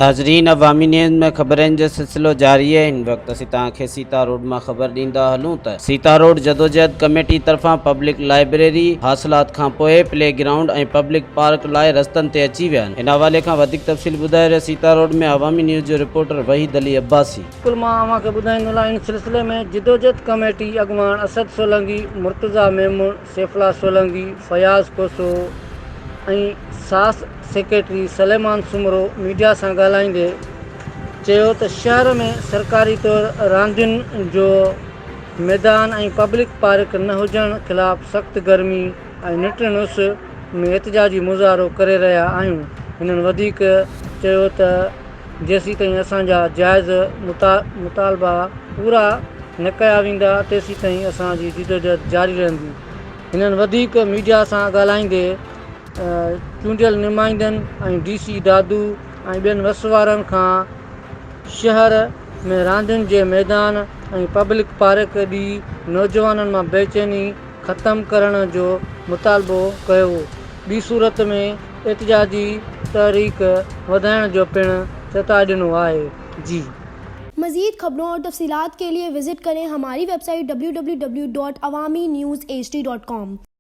नाज़रीन, अवामी न्यूज़ में ख़बरनि जो सिलसिलो जारी है। इन वक्त असीं तव्हांखे सीता रोड में ख़बर ॾींदा हलूं त सीता रोड जदोजहद कमेटी तरफ़ां पब्लिक लाइब्रेरी हासिलात खां पोइ प्ले ग्राउंड ऐं पब्लिक पार्क लाइ रस्तनि ते अची विया आहिनि। इन हवाले खां वधीक तफ़सील ॿुधाए रहिया सीता रोड में अवामी न्यूज़ जो रिपोर्टर वहीद अली अब्बासी। बिल्कुल मां अव्हांखे ॿुधाईंदो इन सिलसिले में जदोजहद कमेटी अॻवान असद सोलंगी, मुर्तज़ा मेमून, सैफला सोलंगी, फयाज़ कोसो ऐं सास सेक्रेटरी सलेमान सुमरो मीडिया से ॻाल्हाईंदे चयो त शहर में सरकारी तौर रांदियुनि जो मैदान ऐं पब्लिक पार्क न हुजण खिलाफ़ सख़्त गर्मी ऐं निट नुस में एहतजाजी मुज़ाहरो करे रहिया आहियूं। हिननि वधीक चयो त जेसीं ताईं असांजा जाइज़ मुतालबा पूरा न कया वेंदा तेसीं ताईं असांजी जदोजहद जारी रहंदी। हिननि वधीक मीडिया सां ॻाल्हाईंदे चूंडियल नुमाइंदनि ऐं DC दादू ऐं ॿियनि वसवारनि खां शहर में रांदियुनि जे मैदान ऐं पब्लिक पार्क ॾींहुं नौजवाननि मां बेचैनी ख़तमु करण जो मुतालबो कयो। ॿी सूरत में एहतजाजी तहरीक वधाइण जो पिणु चेताए ॾिनो आहे। जी मज़ीद खबरों और तफसीलात के लिए विजिट करें हमारी वेबसाइट www.awamiNewsHD.com।